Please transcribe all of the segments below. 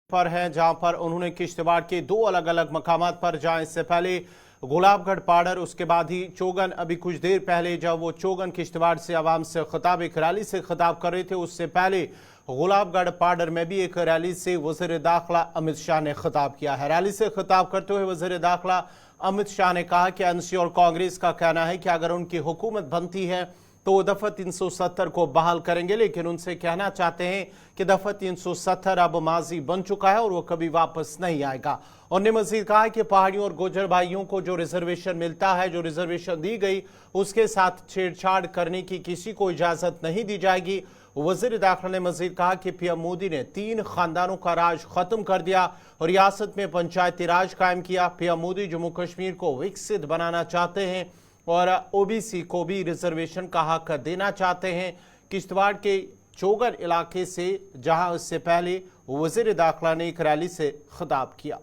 पर हैं, जहां पर उन्होंने किश्तवाड़ के दो अलग अलग मकामात पर जहां इससे पहले गुलाबगढ़ पाडर, उसके बाद ही चोगन, अभी कुछ देर पहले जब वो चोगन किश्तवाड़ से आवाम से खिताब, एक रैली से खिताब कर रहे थे, उससे पहले गुलाबगढ़ पाडर में भी एक रैली से वज़ीर दाखिला अमित शाह ने खिताब किया है। रैली से खिताब करते हुए वज़ीर दाखिला अमित शाह ने कहा कि एनसी और कांग्रेस का कहना है कि अगर उनकी हुकूमत बनती है तो वो दफा 370 को बहाल करेंगे, लेकिन उनसे कहना चाहते हैं कि दफा 370 अब माजी बन चुका है और वो कभी वापस नहीं आएगा। उन्होंने मजीद कहा कि पहाड़ियों और गुर्जर भाइयों को जो रिजर्वेशन मिलता है, जो रिजर्वेशन दी गई, उसके साथ छेड़छाड़ करने की किसी को इजाजत नहीं दी जाएगी। वजीर दाखिला ने मजीद कहा कि पीएम मोदी ने 3 खानदानों का राज खत्म कर दिया और रियासत में पंचायती राज कायम किया। पीएम मोदी जम्मू कश्मीर को विकसित बनाना चाहते हैं और ओबीसी को भी रिजर्वेशन का हक देना चाहते हैं। किश्तवाड़ के चोगन इलाके से जहां इससे पहले वजीर दाखिला ने एक रैली से खिताब किया।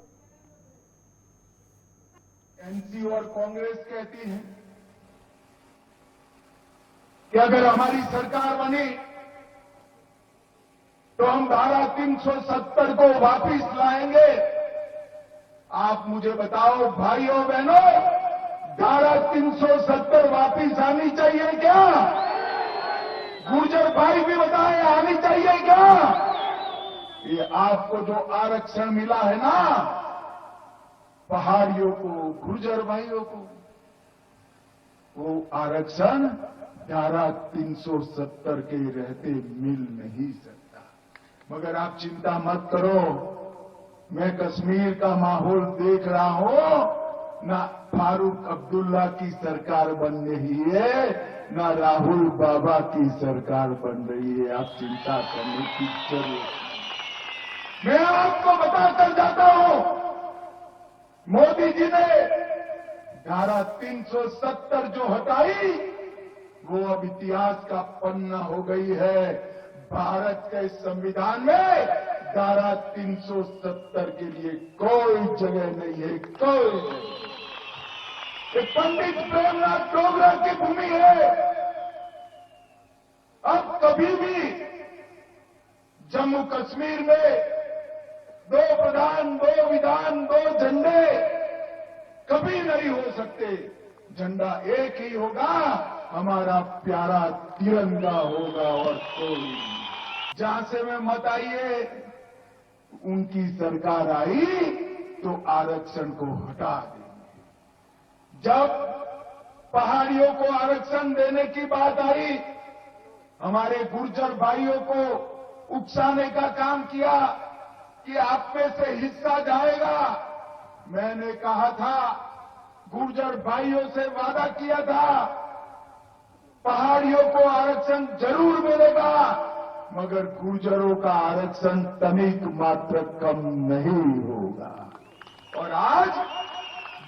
एनसी और कांग्रेस कहती है कि अगर हमारी सरकार बनी तो हम धारा 370 को वापिस लाएंगे। आप मुझे बताओ भाइयों बहनों, धारा 370 वापिस आनी चाहिए क्या? गुर्जर भाई भी बताएं, आनी चाहिए क्या? ये आपको जो आरक्षण मिला है ना, पहाड़ियों को, गुर्जर भाइयों को, वो आरक्षण धारा 370 के रहते मिल नहीं सकता। मगर आप चिंता मत करो, मैं कश्मीर का माहौल देख रहा हूं। ना फारूक अब्दुल्ला की सरकार बन रही है, ना राहुल बाबा की सरकार बन रही है। आप चिंता करने की जरूरत नहीं। मैं आपको बताकर जाता हूं, मोदी जी ने धारा 370 जो हटाई, वो अब इतिहास का पन्ना हो गई है। भारत के संविधान में धारा 370 के लिए कोई जगह नहीं है, कोई नहीं। ये पंडित प्रेमनाथ डोगरा की भूमि है। अब कभी भी जम्मू कश्मीर में 2 प्रधान, 2 विधान, 2 झंडे कभी नहीं हो सकते। झंडा एक ही होगा, हमारा प्यारा तिरंगा होगा और कोई नहीं। जहां से में मत आइए, उनकी सरकार आई तो आरक्षण को हटा देंगे। जब पहाड़ियों को आरक्षण देने की बात आई, हमारे गुर्जर भाइयों को उकसाने का काम किया कि आप में से हिस्सा जाएगा। मैंने कहा था, गुर्जर भाइयों से वादा किया था, पहाड़ियों को आरक्षण जरूर मिलेगा, मगर गुर्जरों का आरक्षण तनिक मात्र कम नहीं होगा। और आज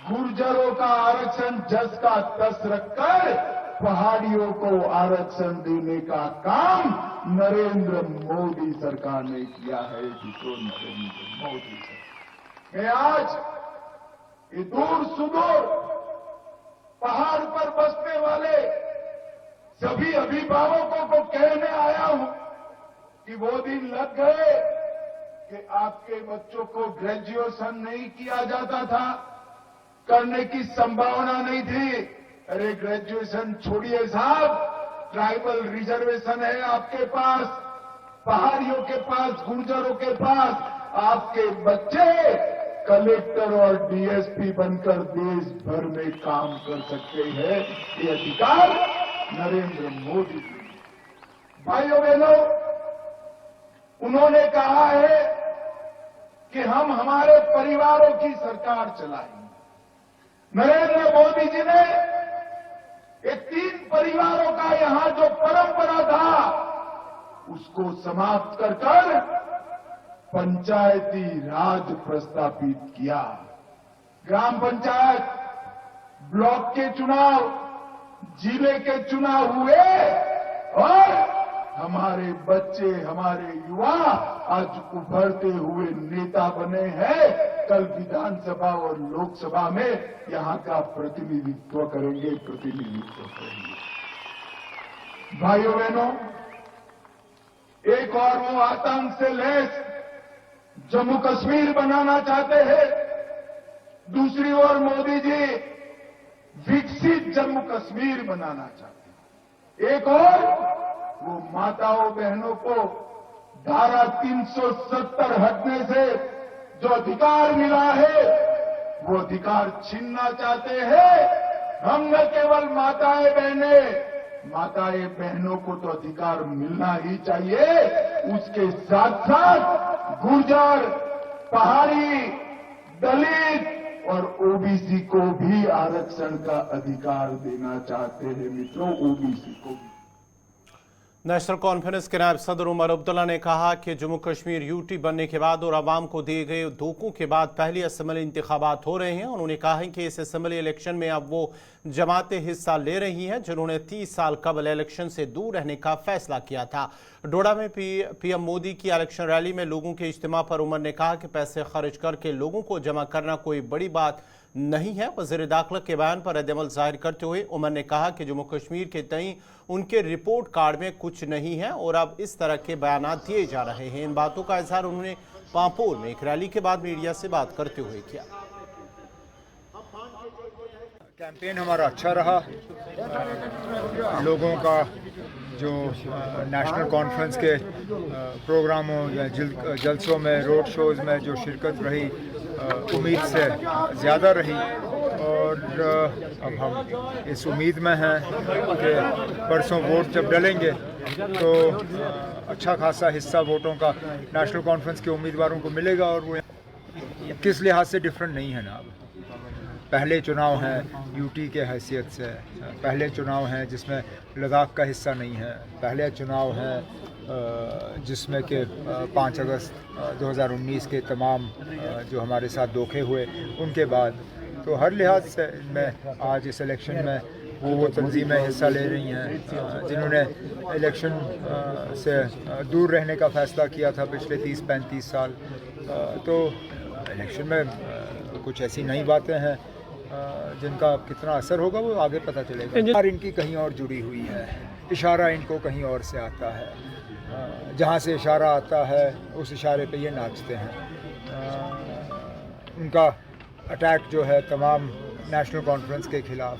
गुर्जरों का आरक्षण जस का तस रखकर पहाड़ियों को आरक्षण देने का काम नरेंद्र मोदी सरकार ने किया है। जिसको नरेंद्र मोदी सरकार, मैं आज ये दूर सुदूर पहाड़ पर बसने वाले सभी अभिभावकों को कहने आया हूं कि वो दिन लग गए कि आपके बच्चों को ग्रेजुएशन नहीं किया जाता था, करने की संभावना नहीं थी। अरे ग्रेजुएशन छोड़िए साहब, ट्राइबल रिजर्वेशन है आपके पास, पहाड़ियों के पास, गुर्जरों के पास। आपके बच्चे कलेक्टर और डीएसपी बनकर देश भर में काम कर सकते हैं। ये अधिकार नरेंद्र मोदी जी। भाइयों बहनों, उन्होंने कहा है कि हम हमारे परिवारों की सरकार चलाएंगे। नरेंद्र मोदी जी ने ये 3 परिवारों का यहां जो परंपरा था, उसको समाप्त कर पंचायती राज प्रस्तापित किया। ग्राम पंचायत, ब्लॉक के चुनाव, जिले के चुनाव हुए और हमारे बच्चे, हमारे युवा आज उभरते हुए नेता बने हैं। कल विधानसभा और लोकसभा में यहां का प्रतिनिधित्व करेंगे। भाइयों बहनों, एक और वो आतंक से लैस जम्मू कश्मीर बनाना चाहते हैं, दूसरी ओर मोदी जी विकसित जम्मू कश्मीर बनाना चाहते हैं। एक और वो माताओं बहनों को धारा 370 हटने से जो अधिकार मिला है वो अधिकार छीनना चाहते हैं। हम न केवल माताएं बहनों को तो अधिकार मिलना ही चाहिए, उसके साथ साथ गुर्जर, पहाड़ी, दलित और ओबीसी को भी आरक्षण का अधिकार देना चाहते हैं। मित्रों, ओबीसी को भी। नेशनल कॉन्फ्रेंस के नायब सदर उमर अब्दुल्ला ने कहा कि जम्मू कश्मीर यूटी बनने के बाद और आवाम को दिए गए धोखों के बाद पहली असेंबली इंतखाबात हो रहे हैं। उन्होंने कहा है कि इस असेंबली इलेक्शन में अब वो जमातें हिस्सा ले रही हैं जिन्होंने 30 साल कबल इलेक्शन से दूर रहने का फैसला किया था। डोडा में पीएम मोदी की इलेक्शन रैली में लोगों के इज्तिमा पर उमर ने कहा कि पैसे खर्च करके लोगों को जमा करना कोई बड़ी बात नहीं है। वज़ीर दाखिला के बयान पर रद्द-ए-अमल जाहिर करते हुए उमर ने कहा कि जम्मू कश्मीर के तई उनके रिपोर्ट कार्ड में कुछ नहीं है और अब इस तरह के बयान दिए जा रहे हैं। इन बातों का इजहार उन्होंने पांपोर में एक रैली के बाद मीडिया से बात करते हुए किया। कैंपेन हमारा अच्छा रहा। लोगों का जो नेशनल कॉन्फ्रेंस के प्रोग्रामों या जलसों में, रोड शोज़ में जो शिरकत रही उम्मीद से ज़्यादा रही और अब हम इस उम्मीद में हैं कि परसों वोट जब डलेंगे तो अच्छा खासा हिस्सा वोटों का नेशनल कॉन्फ्रेंस के उम्मीदवारों को मिलेगा। और वो किस लिहाज से डिफरेंट नहीं है ना। पहले चुनाव हैं यूटी के हैसियत से, पहले चुनाव हैं जिसमें लद्दाख का हिस्सा नहीं है, पहले चुनाव हैं जिसमें कि 5 अगस्त 2019 के तमाम जो हमारे साथ धोखे हुए उनके बाद। तो हर लिहाज से इनमें आज इस इलेक्शन में वो तंजीमें हिस्सा ले रही हैं जिन्होंने इलेक्शन से दूर रहने का फ़ैसला किया था पिछले 30-35 साल। तो इलेक्शन में कुछ ऐसी नई बातें हैं जिनका कितना असर होगा वो आगे पता चलेगा। इनकी कहीं और जुड़ी हुई है, इशारा इनको कहीं और से आता है, जहाँ से इशारा आता है उस इशारे पे ये नाचते हैं। उनका अटैक जो है तमाम नेशनल कॉन्फ्रेंस के खिलाफ,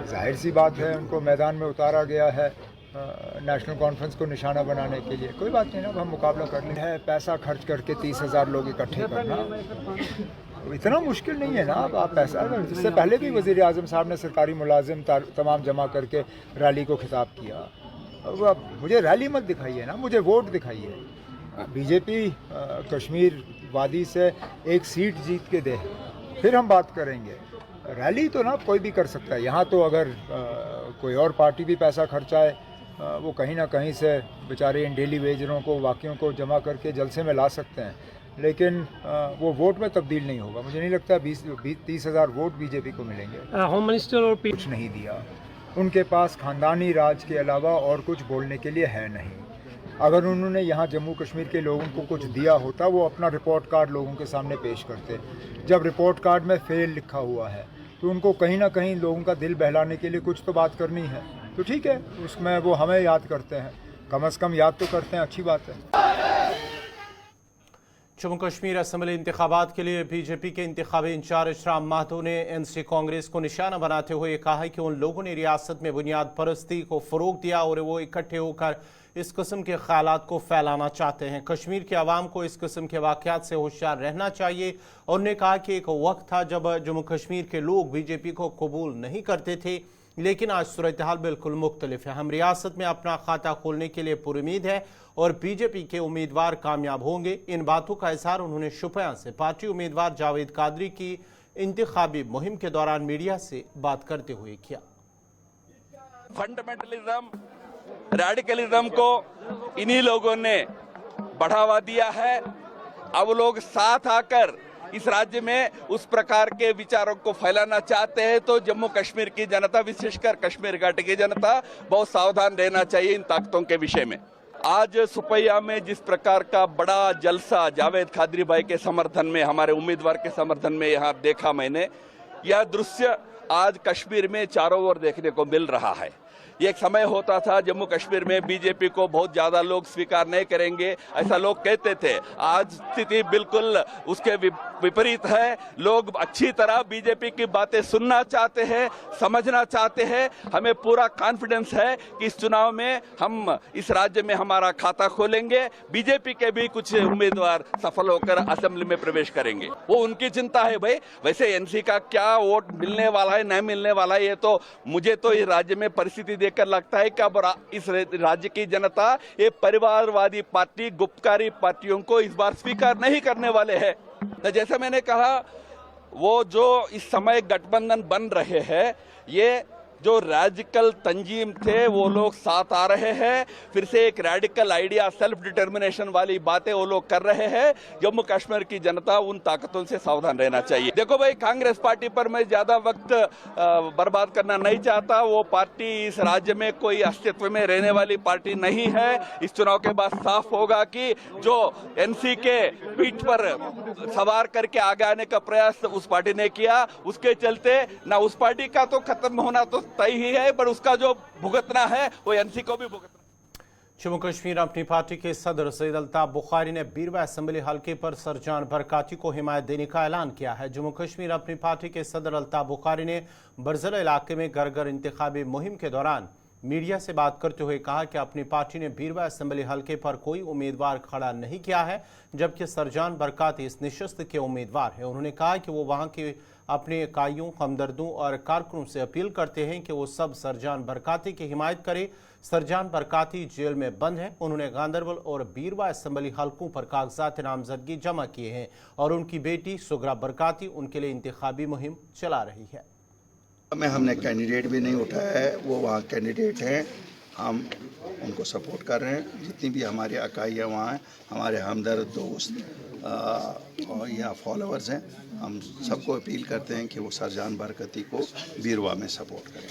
जाहिर सी बात है उनको मैदान में उतारा गया है नेशनल कॉन्फ्रेंस को निशाना बनाने के लिए। कोई बात नहीं ना, अब हम मुकाबला कर लेंगे। है पैसा खर्च करके 30,000 लोग इकट्ठे करना इतना मुश्किल नहीं है ना। अब आप पैसा, इससे पहले भी वज़ीर आज़म साहब ने सरकारी मुलाजिम तमाम जमा करके रैली को खिताब किया। अब मुझे रैली मत दिखाइए ना, मुझे वोट दिखाइए। बीजेपी कश्मीर वादी से एक सीट जीत के दे, फिर हम बात करेंगे। रैली तो ना कोई भी कर सकता है। यहाँ तो अगर कोई और पार्टी भी पैसा खर्चाए, वो कहीं ना कहीं से बेचारे इन डेली वेजरों को, वाकियों को जमा करके जलसे में ला सकते हैं, लेकिन वो वोट में तब्दील नहीं होगा। मुझे नहीं लगता 20-30,000 वोट बीजेपी को मिलेंगे। होम मिनिस्टर और कुछ नहीं दिया, उनके पास खानदानी राज के अलावा और कुछ बोलने के लिए है नहीं। अगर उन्होंने यहाँ जम्मू कश्मीर के लोगों को कुछ दिया होता वो अपना रिपोर्ट कार्ड लोगों के सामने पेश करते। जब रिपोर्ट कार्ड में फेल लिखा हुआ है तो उनको कहीं ना कहीं लोगों का दिल बहलाने के लिए कुछ तो बात करनी है। तो ठीक है, उसमें वो हमें याद करते हैं, कम से कम याद तो करते हैं, अच्छी बात है। जम्मू कश्मीर असेंबली इंतखाबात के लिए बीजेपी के इंतखाबी इंचार्ज राम माधव ने एनसी कांग्रेस को निशाना बनाते हुए कहा है कि उन लोगों ने रियासत में बुनियाद परस्ती को फरोग दिया और वो इकट्ठे होकर इस किस्म के ख्यालात को फैलाना चाहते हैं। कश्मीर के अवाम को इस किस्म के वाक़यात से होशियार रहना चाहिए। और उन्होंने कहा कि एक वक्त था जब जम्मू कश्मीर के लोग बीजेपी को कबूल नहीं करते थे, लेकिन आज सूरत हाल बिल्कुल मुख्तलिफ है। हम रियासत में अपना खाता खोलने के लिए पुरुमीद है और बीजेपी के उम्मीदवार कामयाब होंगे। इन बातों का इजहार उन्होंने शुपियां से पार्टी उम्मीदवार जावेद कादरी की इंतखाबी मुहिम के दौरान मीडिया से बात करते हुए किया। फंडामेंटलिज्म, रेडिकलिज्म को इन्हीं लोगों ने बढ़ावा दिया है। अब लोग साथ आकर इस राज्य में उस प्रकार के विचारों को फैलाना चाहते हैं, तो जम्मू कश्मीर की जनता, विशेषकर कश्मीर घाटी की जनता, बहुत सावधान रहना चाहिए इन ताकतों के विषय में। आज सुपैया में जिस प्रकार का बड़ा जलसा जावेद कादरी भाई के समर्थन में, हमारे उम्मीदवार के समर्थन में यहाँ देखा मैंने, यह दृश्य आज कश्मीर में चारों ओर देखने को मिल रहा है। ये एक समय होता था जम्मू कश्मीर में बीजेपी को बहुत ज्यादा लोग स्वीकार नहीं करेंगे, ऐसा लोग कहते थे। आज स्थिति बिल्कुल उसके विपरीत है। लोग अच्छी तरह बीजेपी की बातें सुनना चाहते हैं, समझना चाहते हैं। हमें पूरा कॉन्फिडेंस है कि इस चुनाव में हम इस राज्य में हमारा खाता खोलेंगे। बीजेपी के भी कुछ उम्मीदवार सफल होकर असेंबली में प्रवेश करेंगे, वो उनकी चिंता है भाई। वैसे एनसी का क्या वोट मिलने वाला है नहीं मिलने वाला है, ये तो मुझे तो इस राज्य में परिस्थिति देखकर लगता है कि अब इस राज्य की जनता ये परिवारवादी पार्टी, गुप्तकारी पार्टियों को इस बार स्वीकार नहीं करने वाले हैं। तो जैसे मैंने कहा, वो जो इस समय गठबंधन बन रहे हैं, ये जो रैडिकल तंजीम थे वो लोग साथ आ रहे हैं। फिर से एक रैडिकल आइडिया, सेल्फ डिटर्मिनेशन वाली बातें वो लोग कर रहे हैं। जम्मू कश्मीर की जनता उन ताकतों से सावधान रहना चाहिए। देखो भाई, कांग्रेस पार्टी पर मैं ज्यादा वक्त बर्बाद करना नहीं चाहता। वो पार्टी इस राज्य में कोई अस्तित्व में रहने वाली पार्टी नहीं है। इस चुनाव के बाद साफ होगा कि जो एनसी के पीठ पर सवार करके आगे आने का प्रयास उस पार्टी ने किया, उसके चलते ना उस पार्टी का तो खत्म होना तो तय ही है, पर उसका जो भुगतना है वो एनसी को भी भुगतना। जम्मू कश्मीर अपनी पार्टी के सदर सैयद अल्ताफ बुखारी ने बीरवा असेंबली हल्के पर सरजान बरकाती को हिमायत देने का ऐलान किया है। जम्मू कश्मीर अपनी पार्टी के सदर अल्ताफ बुखारी ने बरजला इलाके में घर घर इंतखाबी मुहिम के दौरान मीडिया से बात करते हुए कहा कि अपनी पार्टी ने बीरवा असेंबली हल्के पर कोई उम्मीदवार खड़ा नहीं किया है, जबकि सरजान बरकाती इस निशस्त के उम्मीदवार हैं। उन्होंने कहा कि वो वहां के अपने इकाइयों, हमदर्दों और कारकुनों से अपील करते हैं कि वो सब सरजान बरकाती की हिमायत करें। सरजान बरकाती जेल में बंद है। उन्होंने गांदरबल और बीरवा असेंबली हल्कों पर कागजात नामजदगी जमा किए हैं और उनकी बेटी सुगरा बरकाती उनके लिए इंतखाबी मुहिम चला रही है। हमने कैंडिडेट भी नहीं उठाया है, वो वहाँ कैंडिडेट हैं, हम उनको सपोर्ट कर रहे हैं। जितनी भी हमारी इकाइयाँ वहाँ हैं, हमारे हमदर्द, दोस्त और या फॉलोअर्स हैं, हम सबको अपील करते हैं कि वो सरजान बरकती को बीरवा में सपोर्ट करें।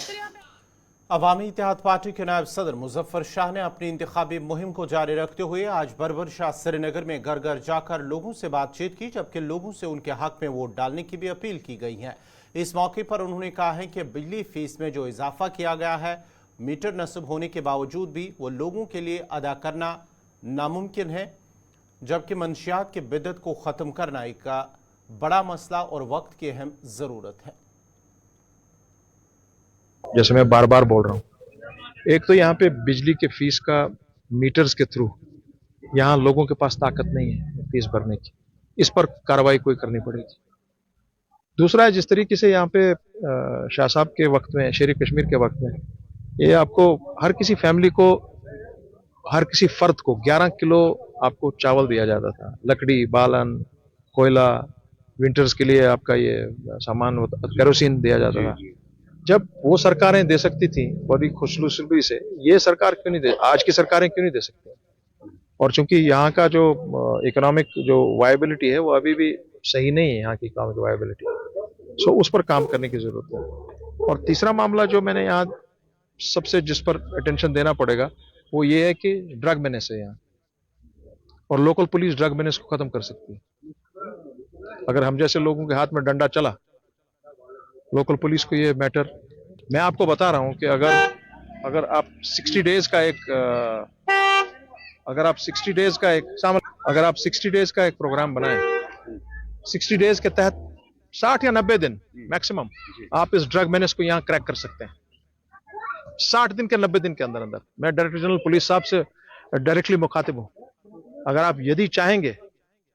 अवामी इत्तेहाद पार्टी के नायब सदर मुजफ्फर शाह ने अपनी इंतखाबी मुहिम को जारी रखते हुए आज बरबर शाह श्रीनगर में घर घर जाकर लोगों से बातचीत की, जबकि लोगों से उनके हक में वोट डालने की भी अपील की गई है। इस मौके पर उन्होंने कहा है कि बिजली फीस में जो इजाफा किया गया है, मीटर नस्ब होने के बावजूद भी वो लोगों के लिए अदा करना नामुमकिन है, जबकि मंशियात की बिदत को ख़त्म करना एक बड़ा मसला और वक्त की अहम ज़रूरत है। जैसे मैं बार बार बोल रहा हूँ, एक तो यहाँ पे बिजली के फीस का मीटर्स के थ्रू यहाँ लोगों के पास ताकत नहीं है फीस भरने की, इस पर कार्रवाई कोई करनी पड़ेगी। दूसरा है, जिस तरीके से यहाँ पे शाह साहब के वक्त में, शेर कश्मीर के वक्त में, ये आपको हर किसी फैमिली को, हर किसी फर्द को 11 किलो आपको चावल दिया जाता था, लकड़ी, बालन, कोयला, विंटर्स के लिए आपका ये सामान, केरोसिन दिया जाता था। जब वो सरकारें दे सकती थी बड़ी खुशनुसीबी से, ये सरकार क्यों नहीं दे, आज की सरकारें क्यों नहीं दे सकती? और चूंकि यहाँ का जो इकोनॉमिक जो वायबिलिटी है वो अभी भी सही नहीं है, यहाँ की इकोनॉमिक वायबिलिटी, सो उस पर काम करने की जरूरत है। और तीसरा मामला जो मैंने यहाँ सबसे जिस पर अटेंशन देना पड़ेगा वो ये है कि ड्रग मेनेस है यहाँ, और लोकल पुलिस ड्रग मेनेस को खत्म कर सकती है। अगर हम जैसे लोगों के हाथ में डंडा चला, लोकल पुलिस को ये मैटर, मैं आपको बता रहा हूं कि अगर आप 60 डेज का एक अगर आप 60 डेज का एक प्रोग्राम बनाएं, 60 डेज के तहत 60 या 90 दिन मैक्सिमम आप इस ड्रग मेनेस को यहाँ क्रैक कर सकते हैं। 60 दिन के 90 दिन के अंदर अंदर मैं डायरेक्टर जनरल पुलिस साहब से डायरेक्टली मुखातिब हूँ। अगर आप यदि चाहेंगे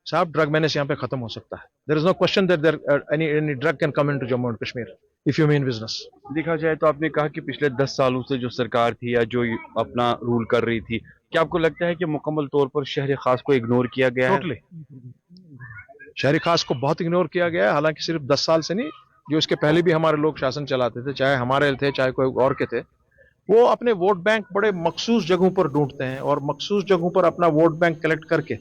साहब, ड्रग मेनेस यहाँ पे खत्म हो सकता है। There is no question that any drug can come into Jammu and Kashmir if you mean business. देखा जाए तो आपने कहा कि पिछले 10 सालों से जो सरकार थी या जो अपना रूल कर रही थी, क्या आपको लगता है कि मुकम्मल तौर पर शहर खास को इग्नोर किया गया है? टोटली शहरी खास को बहुत इग्नोर किया गया है। हालांकि सिर्फ 10 साल से नहीं, जो इसके पहले भी हमारे लोग शासन चलाते थे, चाहे हमारे थे चाहे कोई और के थे, वो अपने वोट बैंक बड़े मखसूस जगहों पर ढूंढते हैं और मखसूस जगहों पर अपना वोट बैंक कलेक्ट करके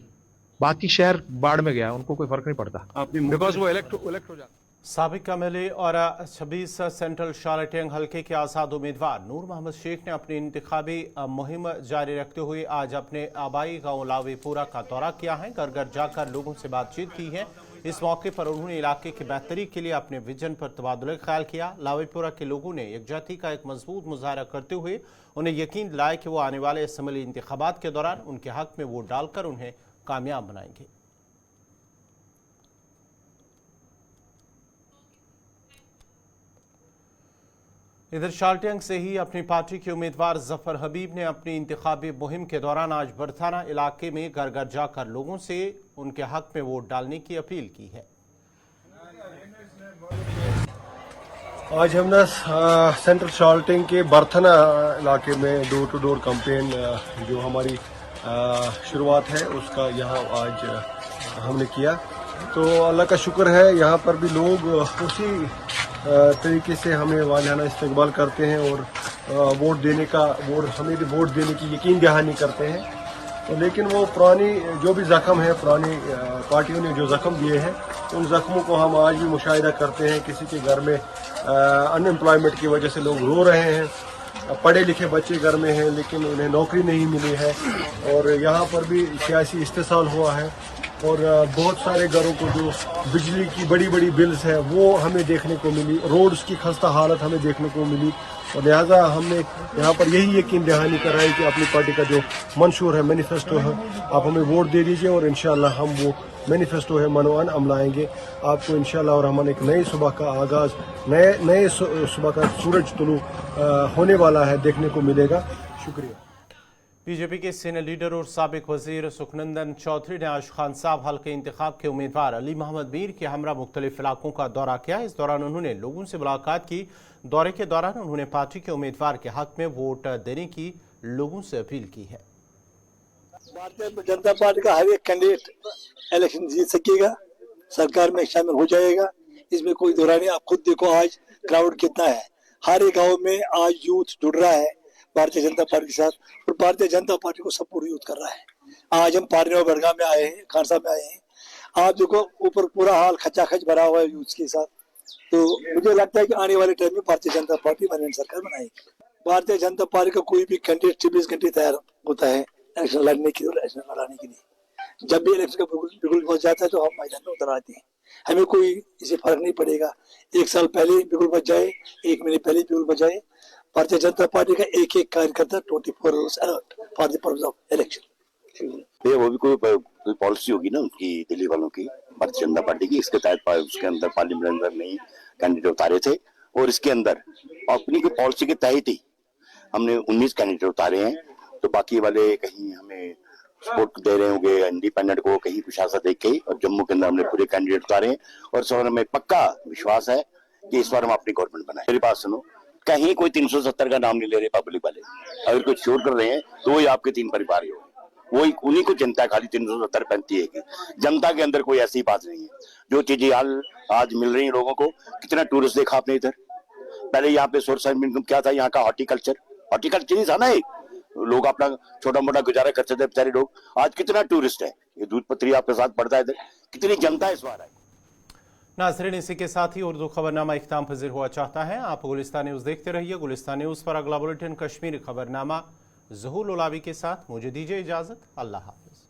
बाकी शहर बाढ़ में गया, उनको कोई फर्क नहीं पड़ता, बिकॉज वो इलेक्ट हो जाता। साबिक एमएलए और 26 सेंट्रल शालाटेंग हल्के के आज़ाद उम्मीदवार नूर मोहम्मद शेख ने अपनी इंतखाबी मुहिम जारी रखते हुए आज अपने आबाई गांव लावीपुरा का दौरा किया है। घर घर जाकर लोगों से बातचीत की है। इस मौके पर उन्होंने इलाके की बेहतरी के लिए अपने विजन पर तबादुल ख्याल किया। लावेपुरा के लोगों ने यकजहती का एक मजबूत मुजाहरा करते हुए उन्हें यकीन दिलाया कि वो आने वाले असम्बली इंतखाबात के दौरान उनके हक में वोट डालकर उन्हें कामयाब बनाएंगे। इधर शालटेंग से ही अपनी पार्टी के उम्मीदवार जफर हबीब ने अपनी इंतखाबी मुहिम के दौरान आज बरथाना इलाके में घर घर जाकर लोगों से उनके हक में वोट डालने की अपील की है। आज हमने सेंट्रल शालटेंग के बरथाना इलाके में डोर टू डोर कैंपेन जो हमारी शुरुआत है उसका यहाँ आज हमने किया। तो अल्लाह का शुक्र है यहाँ पर भी लोग उसी तरीके से हमें वालियाना इस्तकबाल करते हैं और हमें वोट देने की यकीन दहानी करते हैं। तो लेकिन वो पुरानी जो भी ज़ख्म है, पुरानी पार्टियों ने जो ज़ख्म दिए हैं उन ज़ख्मों को हम आज भी मुशाहिदा करते हैं। किसी के घर में अनएम्प्लॉयमेंट की वजह से लोग रो रहे हैं, पढ़े लिखे बच्चे घर में हैं लेकिन उन्हें नौकरी नहीं मिली है, और यहाँ पर भी सियासी इस्तेसाल हुआ है और बहुत सारे घरों को जो बिजली की बड़ी बड़ी बिल्स है वो हमें देखने को मिली, रोड्स की खस्ता हालत हमें देखने को मिली। और लिहाजा हमने यहाँ पर यही यकीन दहानी कराई कि अपनी पार्टी का जो मंशूर है, मैनिफेस्टो है, आप हमें वोट दे दीजिए और इंशाअल्लाह हम वो मैनिफेस्टो है मनोअन अमलाएंगे आपको इंशाअल्लाह। और हम एक नई सुबह का आगाज़, नए सुबह का सूरज तुलू होने वाला है, देखने को मिलेगा। शुक्रिया। बीजेपी के सीनियर लीडर और साबिक वजीर सुखनंदन चौधरी ने आज खान साहब हल्के इंतखाब के उम्मीदवार अली मोहम्मद मीर के हमरा मुख्तलिफ इलाकों का दौरा किया। इस दौरान उन्होंने लोगों से मुलाकात की। दौरे के दौरान उन्होंने पार्टी के उम्मीदवार के हक में वोट देने की लोगों से अपील की है। भारतीय जनता पार्टी का हर एक कैंडिडेट इलेक्शन जीत सकेगा, सरकार में शामिल हो जाएगा, इसमें कोई दो राय नहीं। आप खुद देखो आज क्राउड कितना है, हर एक गाँव में आज यूथ जुड़ रहा है भारतीय जनता पार्टी के साथ और भारतीय जनता पार्टी को सपोर्ट यूथ कर रहा है। आज हम पारने और बड़गांव में आए हैं, खानसा में आए हैं, आप देखो ऊपर पूरा हाल खचाखच भरा हुआ है यूथ के साथ। तो मुझे लगता है कि आने वाले टाइम में भारतीय जनता पार्टी परमानेंट सरकार बनाएगी। भारतीय जनता पार्टी का कोई भी कैंडिडेट 24 घंटे तैयार होता है इलेक्शन लड़ने के लिए, इलेक्शन लड़ाने के लिए। जब भी इलेक्शन का बिगुल पहुंच जाता है तो हम मैदान में उतर आते हैं, हमें कोई इसे फर्क नहीं पड़ेगा। 1 साल पहले बिगुल बच जाए, 1 महीने पहले बिगुल बच जाए, भारतीय जनता पार्टी का एक एक कार्यकर्ता 24 hours alert for the purpose of election. ये वो भी कोई पॉलिसी होगी ना उनकी, दिल्ली वालों की, भारतीय जनता पार्टी की। इसके तहत उसके अंदर पार्लियामेंट में नहीं कैंडिडेट उतारे थे और इसके अंदर अपनी कोई पॉलिसी के तहत ही हमने 19 कैंडिडेट उतारे हैं। तो बाकी वाले कहीं हमें सपोर्ट दे रहे होंगे इंडिपेंडेंट को, कहीं कुछ ऐसा देख के, और जम्मू के अंदर हमने पूरे कैंडिडेट उतारे हैं और इस बार हमें पक्का विश्वास है कि इस बार हम अपनी गवर्नमेंट बनाए। मेरी बात सुनो, कहीं कोई 370 का नाम नहीं ले रहे पब्लिक वाले। अगर कुछ शोर कर रहे हैं तो वही आपके 3 परिवार ही हो, वही उन्हीं को जनता खाली 370 बनती है। जनता के अंदर कोई ऐसी बात नहीं है। जो चीजें आज मिल रही है लोगों को, कितना टूरिस्ट देखा आपने इधर। पहले यहाँ पे सोर्स ऑफ इनकम क्या था, यहाँ का हॉर्टिकल्चर ही था ना, एक लोग अपना छोटा मोटा गुजारा करते थे बेचारे लोग। आज कितना टूरिस्ट है, ये दूध पत्री आपके साथ पड़ता है इधर, कितनी जनता इस बार है। नाज़रीन, इसी के साथ ही उर्दू खबरनामा इख्तिताम पज़ीर हुआ चाहता है। आप गुलिस्तान न्यूज़ देखते रहिए। गुलिस्तान न्यूज़ पर अगला बुलेटिन कश्मीरी खबरनामा ज़हूर उलावी के साथ। मुझे दीजिए इजाज़त। अल्लाह हाफ़िज़।